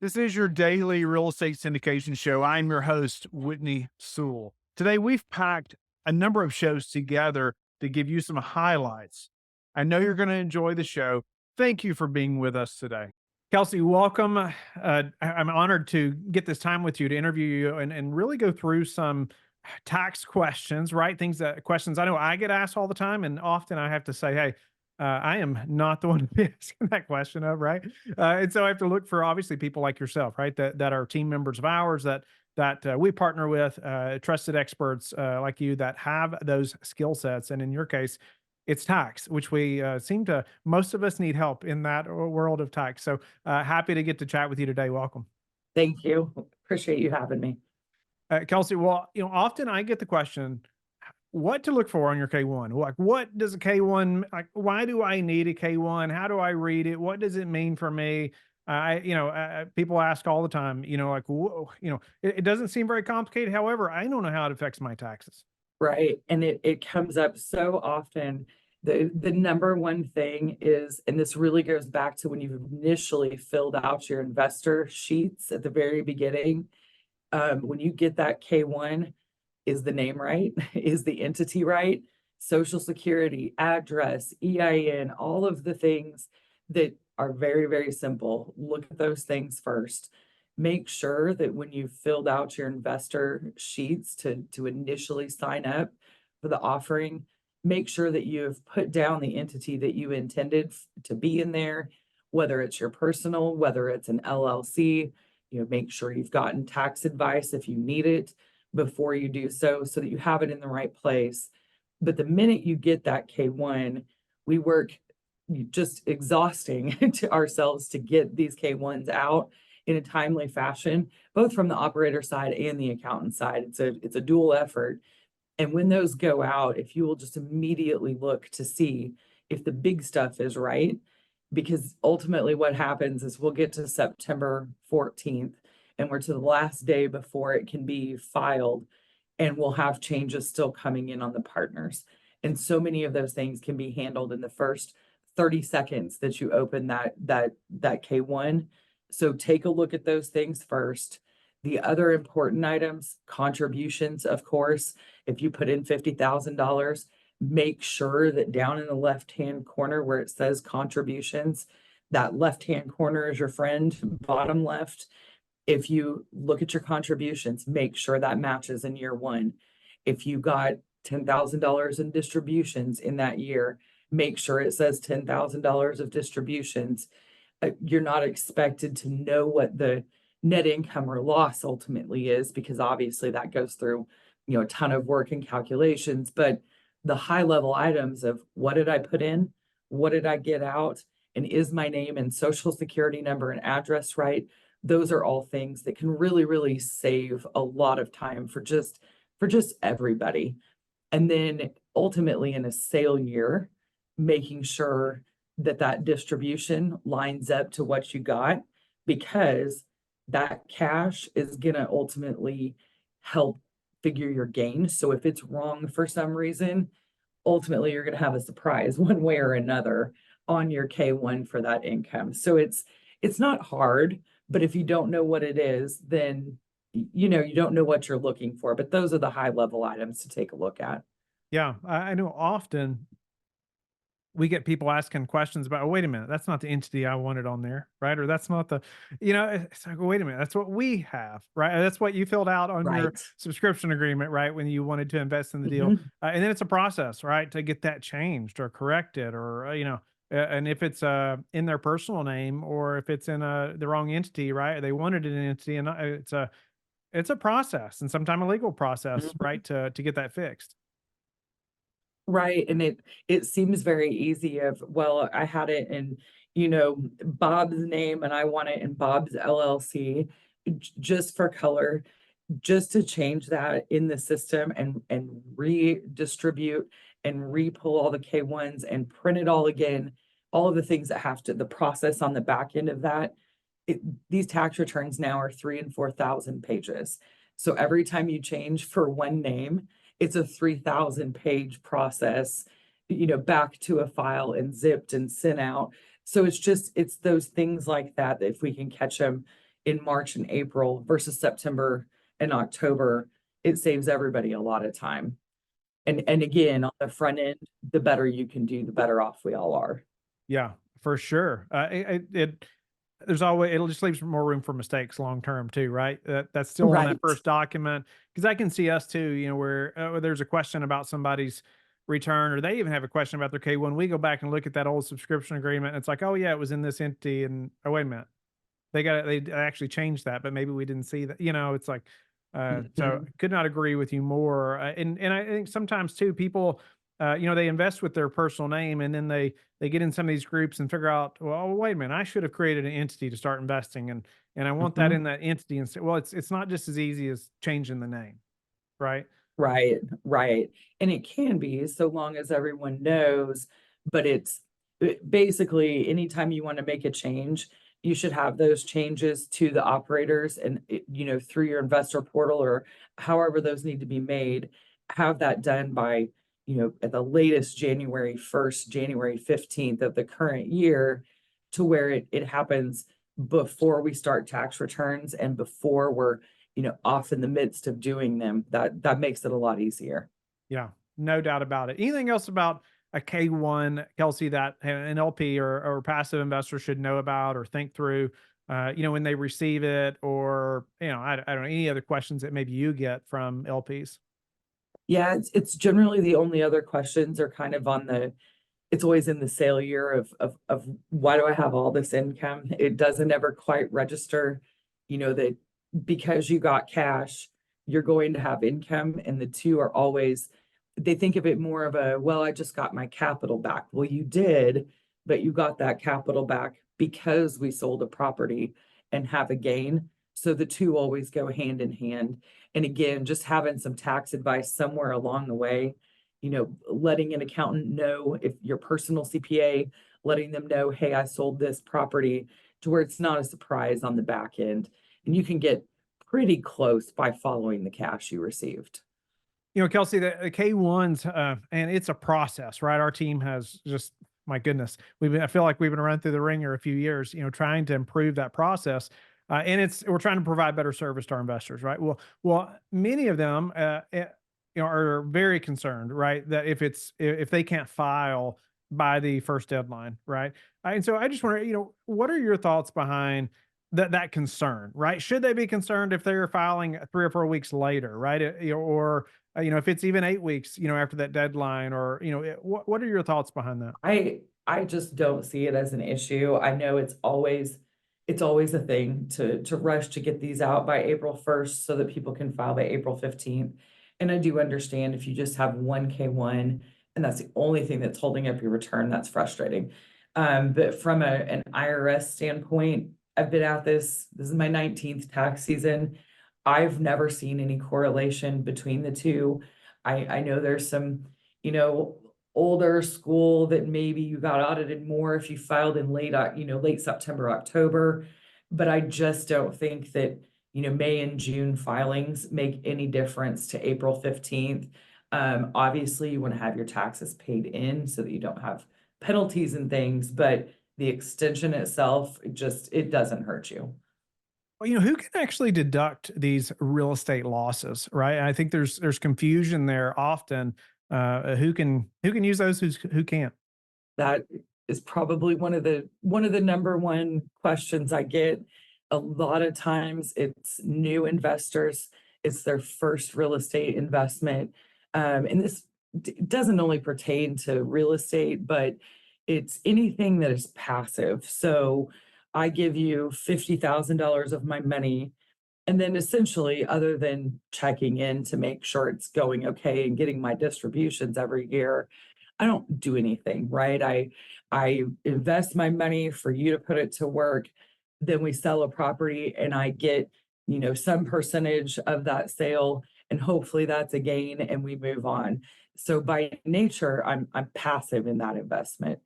This is your daily real estate syndication show. I'm your host, Whitney Sewell. Today, we've packed a number of shows together to give you some highlights. I know you're going to enjoy the show. Thank you for being with us today. Kelsey, welcome. I'm honored to get this time with you to interview you and really go through some tax questions, right? Questions I know I get asked all the time. And often I have to say, hey, I am not the one to be asking that question of, right? And so I have to look for obviously people like yourself, right? That are team members of ours that we partner with, trusted experts like you that have those skill sets. And in your case, it's tax, which we seem to most of us need help in that world of tax. So happy to get to chat with you today. Welcome. Thank you. Appreciate you having me. Kelsey, well, often I get the question, what to look for on your K1? Like, what does a K1, like, why do I need a K1? How do I read it? What does it mean for me? People ask all the time, like, whoa, it doesn't seem very complicated. However, I don't know how it affects my taxes. Right. And it comes up so often. The number one thing is, and this really goes back to when you initially filled out your investor sheets at the very beginning. When you get that K1, is the name right? Is the entity right? Social security, address, EIN, all of the things that are very, very simple. Look at those things first. Make sure that when you filled out your investor sheets to initially sign up for the offering, make sure that you have put down the entity that you intended to be in there, whether it's your personal, whether it's an LLC. Make sure you've gotten tax advice if you need it before you do so, so that you have it in the right place. But the minute you get that K1, we work just exhausting to ourselves to get these K1s out in a timely fashion, both from the operator side and the accountant side. It's a dual effort. And when those go out, if you will just immediately look to see if the big stuff is right, because ultimately what happens is we'll get to September 14th and we're to the last day before it can be filed, and we'll have changes still coming in on the partners. And so many of those things can be handled in the first 30 seconds that you open that K1. So take a look at those things first. The other important items, contributions, of course. If you put in $50,000, make sure that down in the left-hand corner where it says contributions, that left-hand corner is your friend, bottom left. If you look at your contributions, make sure that matches in year one. If you got $10,000 in distributions in that year, make sure it says $10,000 of distributions. You're not expected to know what the net income or loss ultimately is, because obviously that goes through, a ton of work and calculations, but the high level items of what did I put in? What did I get out? And is my name and social security number and address right? Those are all things that can really, really save a lot of time for just everybody. And then ultimately in a sale year, making sure that that distribution lines up to what you got, because that cash is going to ultimately help figure your gain. So if it's wrong for some reason, ultimately you're going to have a surprise one way or another on your K1 for that income. So it's not hard, but if you don't know what it is, then you don't know what you're looking for. But those are the high level items to take a look at. Yeah, I know often we get people asking questions about, oh, wait a minute, that's not the entity I wanted on there, right? Or that's not it's like, wait a minute, that's what we have, right? That's what you filled out on your Right. subscription agreement, right? When you wanted to invest in the deal. Mhm. And then it's a process, right? To get that changed or corrected or, and if it's in their personal name or if it's in the wrong entity, right? They wanted an entity and it's a process and sometimes a legal process, Mhm. right? To get that fixed. Right, and it seems very easy of, well, I had it in, Bob's name and I want it in Bob's LLC, just for color, just to change that in the system and redistribute and re-pull all the K1s and print it all again, all of the things that have to the process on the back end of that. It, these tax returns now are 3 and 4,000 pages. So every time you change for one name, it's a 3,000 page process, back to a file and zipped and sent out. So it's those things like that, that if we can catch them, in March and April versus September and October, it saves everybody a lot of time. And again, on the front end, the better you can do, the better off we all are. Yeah, for sure. There's always it'll just leaves more room for mistakes long term too, right? That's still on that Right. first document because I can see us too. Where there's a question about somebody's return, or they even have a question about their K1. We go back and look at that old subscription agreement. And it's like, oh yeah, it was in this entity, and oh wait a minute, they actually changed that, but maybe we didn't see that. It's like, so Mhm. could not agree with you more. And I think sometimes too, people, they invest with their personal name, and then they get in some of these groups and figure out, well, wait a minute, I should have created an entity to start investing, and I want that Mhm. in that entity. And say, well, it's not just as easy as changing the name, right? Right, right. And it can be so long as everyone knows, but basically anytime you want to make a change, you should have those changes to the operators and through your investor portal or however those need to be made, have that done by, at the latest January 1st, January 15th of the current year to where it happens before we start tax returns and before we're off in the midst of doing them. That makes it a lot easier. Yeah, no doubt about it. Anything else about a K1, Kelsey, that an LP or passive investor should know about or think through, when they receive it, or, I don't know, any other questions that maybe you get from LPs? Yeah, it's generally the only other questions are kind of it's always in the sale year of why do I have all this income? It doesn't ever quite register, that because you got cash, you're going to have income, and the two are always they think of it more of a, well, I just got my capital back. Well, you did, but you got that capital back because we sold a property and have a gain. So the two always go hand in hand. And again, just having some tax advice somewhere along the way, letting an accountant know, if your personal CPA, letting them know, hey, I sold this property, to where it's not a surprise on the back end. And you can get pretty close by following the cash you received. Kelsey, the K1s, and it's a process, right? Our team has just, my goodness, I feel like we've been running through the ringer a few years, trying to improve that process. And we're trying to provide better service to our investors, right? Well, many of them, are very concerned, right? That if they can't file by the first deadline, right? And so I just wonder, what are your thoughts behind that concern, right? Should they be concerned if they're filing 3 or 4 weeks later, right? Or if it's even 8 weeks, after that deadline, or what are your thoughts behind that? I just don't see it as an issue. I know it's always a thing to rush to get these out by April 1st so that people can file by April 15th. And I do understand if you just have one K1 and that's the only thing that's holding up your return, that's frustrating. But from an IRS standpoint, I've been at this is my 19th tax season. I've never seen any correlation between the two. I know there's some, you know, older school that maybe you got audited more if you filed in late September, October. But I just don't think that, May and June filings make any difference to April 15th. Obviously, you want to have your taxes paid in so that you don't have penalties and things, but the extension itself, it doesn't hurt you. Well, who can actually deduct these real estate losses, right? And I think there's confusion there often. Who can use those, who can't? That is probably one of the number one questions I get. A lot of times it's new investors, it's their first real estate investment. And this doesn't only pertain to real estate, but it's anything that is passive. So I give you $50,000 of my money, and then essentially, other than checking in to make sure it's going okay and getting my distributions every year, I don't do anything, right? I invest my money for you to put it to work. Then we sell a property and I get, some percentage of that sale, and hopefully that's a gain and we move on. So by nature, I'm passive in that investment.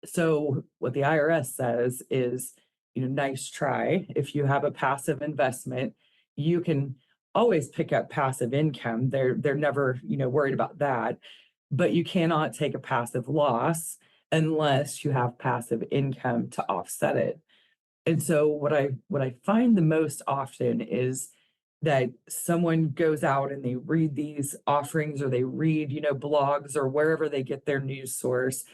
So what the IRS says is, nice try. If you have a passive investment, you can always pick up passive income. They're never, worried about that. But you cannot take a passive loss unless you have passive income to offset it. And so what I find the most often is that someone goes out and they read these offerings, or they read, blogs, or wherever they get their news source,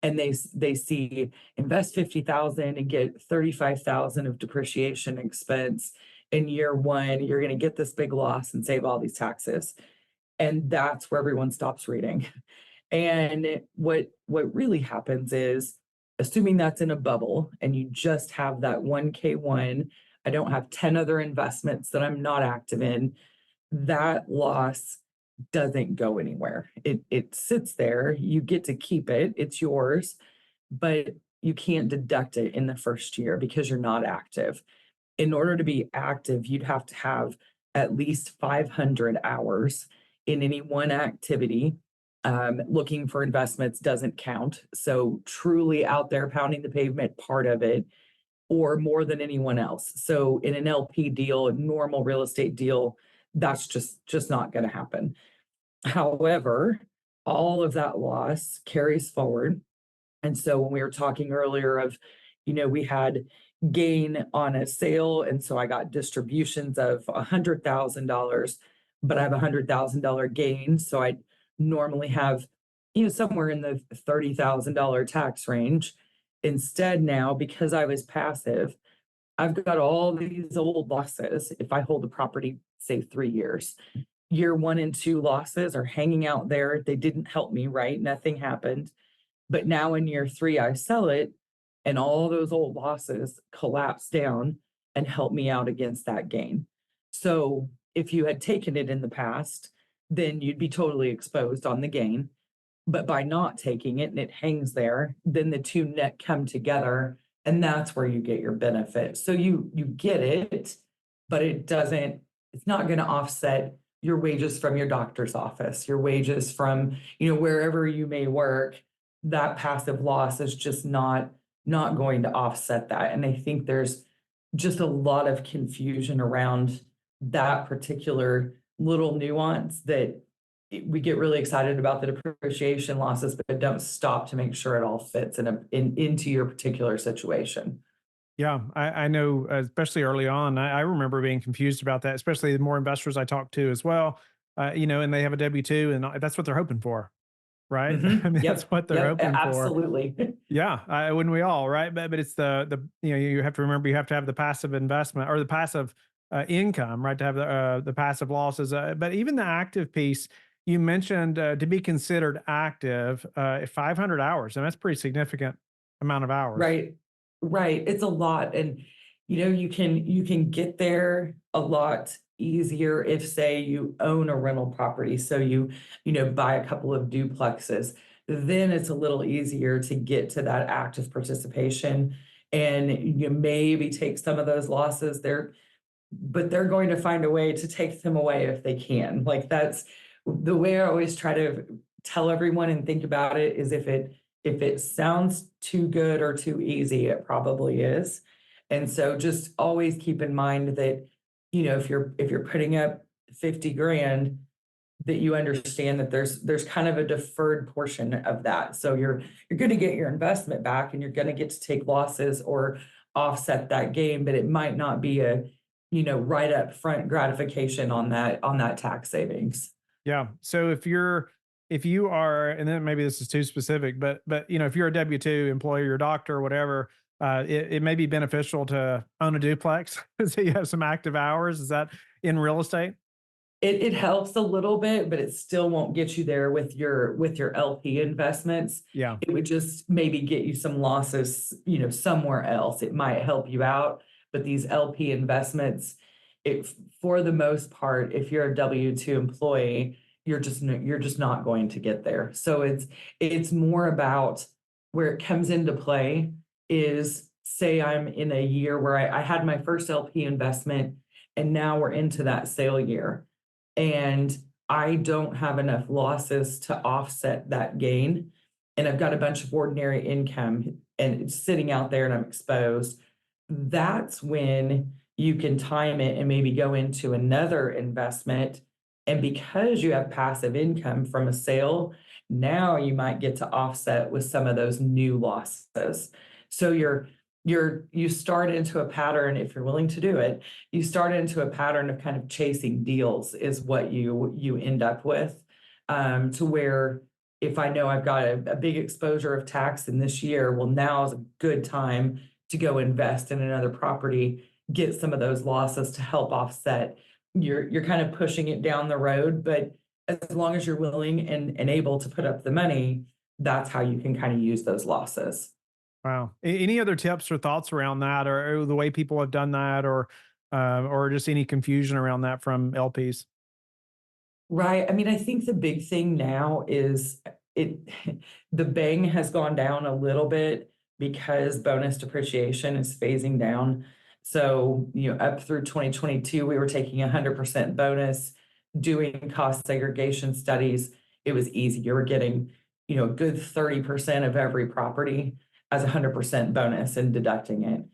and they see invest 50,000 and get 35,000 of depreciation expense in year one. You're going to get this big loss and save all these taxes. And that's where everyone stops reading. And what really happens is, assuming that's in a bubble and you just have that one K1, I don't have 10 other investments that I'm not active in, that loss doesn't go anywhere. It sits there. You get to keep it. It's yours, but you can't deduct it in the first year because you're not active. In order to be active, you'd have to have at least 500 hours in any one activity. Looking for investments doesn't count. So truly out there pounding the pavement, part of it, or more than anyone else. So in an LP deal, a normal real estate deal, that's just not going to happen. However, all of that loss carries forward. And so when we were talking earlier of, we had gain on a sale, and so I got distributions of $100,000, but I have $100,000 gain. So I normally have, somewhere in the $30,000 tax range. Instead, now, because I was passive, I've got all these old losses. If I hold the property, say 3 years, year one and two losses are hanging out there. They didn't help me, right? Nothing happened. But now in year three, I sell it, and all those old losses collapse down and help me out against that gain. So if you had taken it in the past, then you'd be totally exposed on the gain. But by not taking it and it hangs there, then the two net come together, and that's where you get your benefit. So you get it, but it's not going to offset your wages from your doctor's office, your wages from, wherever you may work. That passive loss is just not going to offset that. And I think there's just a lot of confusion around that particular little nuance that we get really excited about the depreciation losses, but don't stop to make sure it all fits into your particular situation. Yeah, I know, especially early on, I remember being confused about that, especially the more investors I talk to as well, and they have a W-2, and that's what they're hoping for, right? I mean, that's Yep. what they're Yep. hoping for. Absolutely. Yeah, wouldn't we all, right? But it's you have to remember, you have to have the passive investment, or the passive income, right, to have the passive losses. But even the active piece, you mentioned, to be considered active, 500 hours, and that's pretty significant amount of hours. Right. Right. It's a lot. And you can get there a lot easier if, say, you own a rental property. So buy a couple of duplexes. Then it's a little easier to get to that active participation, and you maybe take some of those losses there, but they're going to find a way to take them away if they can. Like, that's the way I always try to tell everyone and think about it, is if it sounds too good or too easy, it probably is. And so just always keep in mind that, if you're putting up 50 grand, that you understand that there's kind of a deferred portion of that. So you're going to get your investment back, and you're going to get to take losses or offset that gain, but it might not be a, right up front gratification on that tax savings. Yeah. So if you are, and then maybe this is too specific, but if you're a W-2 employee, or doctor, or whatever, it may be beneficial to own a duplex so you have some active hours. Is that in real estate? It helps a little bit, but it still won't get you there with your LP investments. Yeah. It would just maybe get you some losses, somewhere else. It might help you out, but these LP investments, for the most part, if you're a W-2 employee, you're just not going to get there. So it's more about where it comes into play is, say I'm in a year where I had my first LP investment, and now we're into that sale year, and I don't have enough losses to offset that gain, and I've got a bunch of ordinary income and it's sitting out there and I'm exposed. That's when you can time it and maybe go into another investment. And because you have passive income from a sale, now you might get to offset with some of those new losses. So you start into a pattern, if you're willing to do it, you start into a pattern of kind of chasing deals is what you end up with. To where if I know I've got a big exposure of tax in this year, well, now is a good time to go invest in another property, get some of those losses to help offset. You're kind of pushing it down the road, but as long as you're willing and able to put up the money, that's how you can kind of use those losses. Wow. Any other tips or thoughts around that, or the way people have done that, or just any confusion around that from LPs? Right. I mean, I think the big thing now is it the bang has gone down a little bit because bonus depreciation is phasing down. So, up through 2022, we were taking 100% bonus, doing cost segregation studies. It was easy. You were getting, a good 30% of every property as 100% bonus and deducting it.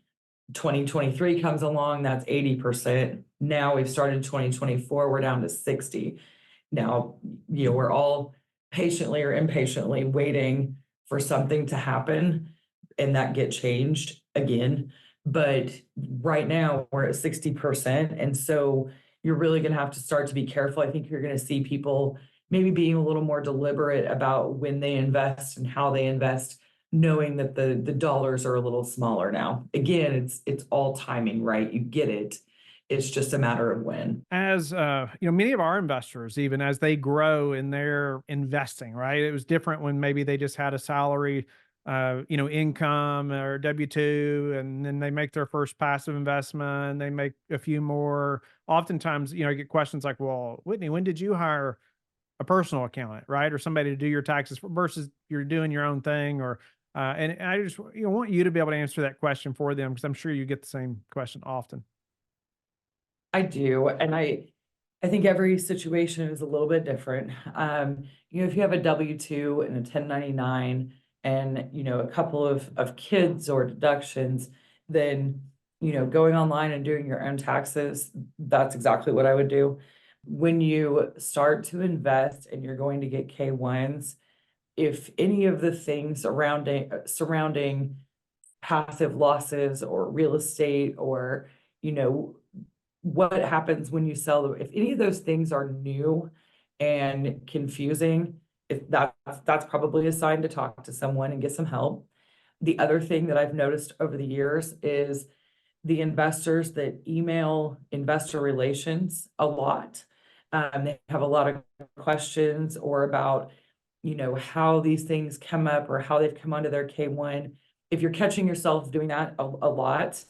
2023 comes along, that's 80%. Now we've started 2024, we're down to 60. Now, we're all patiently or impatiently waiting for something to happen and that get changed again. But right now we're at 60%. And so you're really going to have to start to be careful. I think you're going to see people maybe being a little more deliberate about when they invest and how they invest, knowing that the dollars are a little smaller now. Again, it's all timing, right? You get it. It's just a matter of when. As many of our investors, even as they grow in their investing, right? It was different when maybe they just had a salary, income or W-2, and then they make their first passive investment and they make a few more. Oftentimes, I get questions like, well, Whitney, when did you hire a personal accountant, right? Or somebody to do your taxes versus you're doing your own thing, or and I just want you to be able to answer that question for them, because I'm sure you get the same question often. I do, and I think every situation is a little bit different. If you have a W-2 and a 1099 and, a couple of kids or deductions, then, going online and doing your own taxes, that's exactly what I would do. When you start to invest and you're going to get K-1s, if any of the things surrounding passive losses or real estate or, you know, what happens when you sell them, if any of those things are new and confusing, if that's probably a sign to talk to someone and get some help. The other thing that I've noticed over the years is the investors that email investor relations a lot. They have a lot of questions or about, how these things come up or how they've come onto their K-1. If you're catching yourself doing that a lot,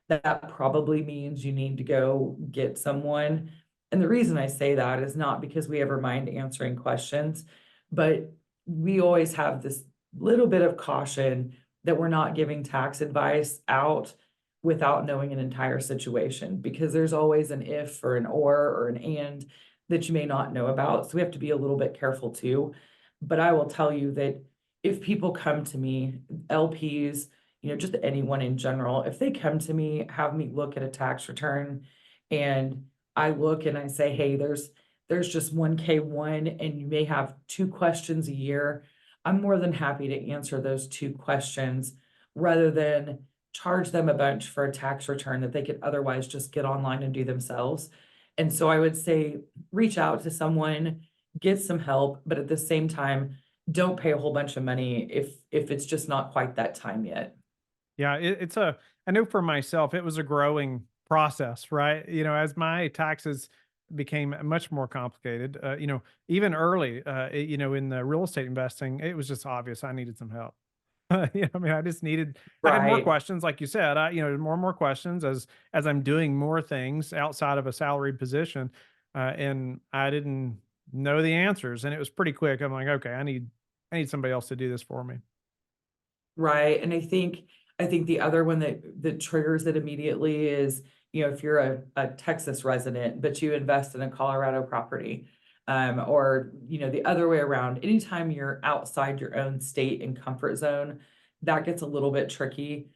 that probably means you need to go get someone. And the reason I say that is not because we ever mind answering questions, but we always have this little bit of caution that we're not giving tax advice out without knowing an entire situation, because there's always an if or an or an and that you may not know about. So we have to be a little bit careful too. But I will tell you that if people come to me, LPs, just anyone in general, if they come to me, have me look at a tax return and I look and I say, hey, there's just one K-1 and you may have 2 questions a year, I'm more than happy to answer those 2 questions rather than charge them a bunch for a tax return that they could otherwise just get online and do themselves. And so I would say, reach out to someone, get some help, but at the same time, don't pay a whole bunch of money if it's just not quite that time yet. Yeah, I know for myself, it was a growing process, right? As my taxes became much more complicated, even early, in the real estate investing, it was just obvious I needed some help. I mean, I had more Right. questions, like you said, more and more questions as I'm doing more things outside of a salaried position, and I didn't know the answers, and it was pretty quick. I'm like, okay, I need somebody else to do this for me. Right. And I think the other one that triggers it immediately is, if you're a Texas resident, but you invest in a Colorado property, or, the other way around, anytime you're outside your own state and comfort zone, that gets a little bit tricky.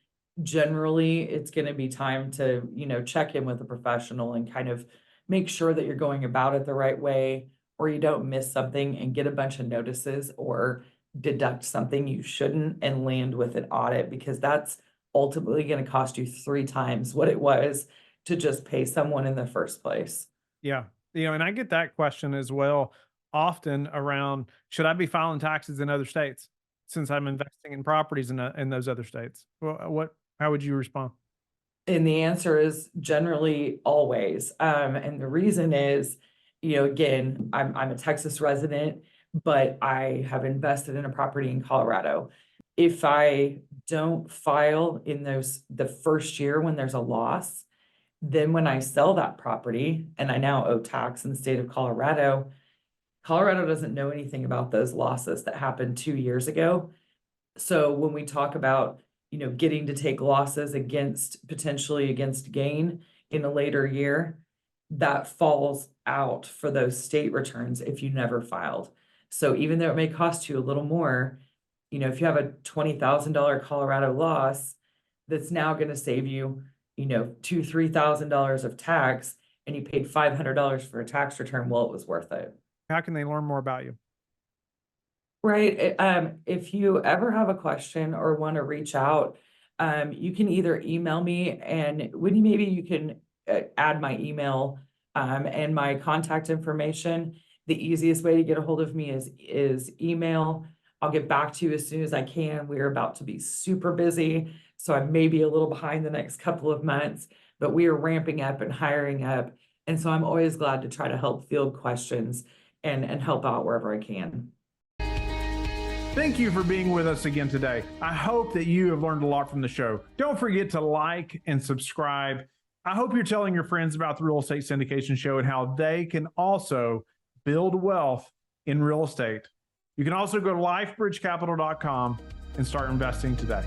Generally, it's going to be time to, check in with a professional and kind of make sure that you're going about it the right way, or you don't miss something and get a bunch of notices or deduct something you shouldn't and land with an audit, because that's ultimately going to cost you 3 times what it was to just pay someone in the first place. Yeah. And I get that question as well often around, should I be filing taxes in other states since I'm investing in properties in those other states? Well, how would you respond? And the answer is generally always. And the reason is, again, I'm a Texas resident, but I have invested in a property in Colorado. If I don't file in the first year when there's a loss, then when I sell that property and I now owe tax in the state of Colorado, Colorado doesn't know anything about those losses that happened 2 years ago. So when we talk about, getting to take losses potentially against gain in a later year, that falls out for those state returns if you never filed. So even though it may cost you a little more, if you have a $20,000 Colorado loss, that's now going to save you, $2,000-3,000 of tax, and you paid $500 for a tax return. Well, it was worth it. How can they learn more about you? Right. If you ever have a question or want to reach out, you can either email me, and Whitney, maybe you can add my email and my contact information. The easiest way to get a hold of me is email. I'll get back to you as soon as I can. We're about to be super busy, so I may be a little behind the next couple of months, but we are ramping up and hiring up. And so I'm always glad to try to help field questions and help out wherever I can. Thank you for being with us again today. I hope that you have learned a lot from the show. Don't forget to like and subscribe. I hope you're telling your friends about the Real Estate Syndication Show and how they can also build wealth in real estate. You can also go to lifebridgecapital.com and start investing today.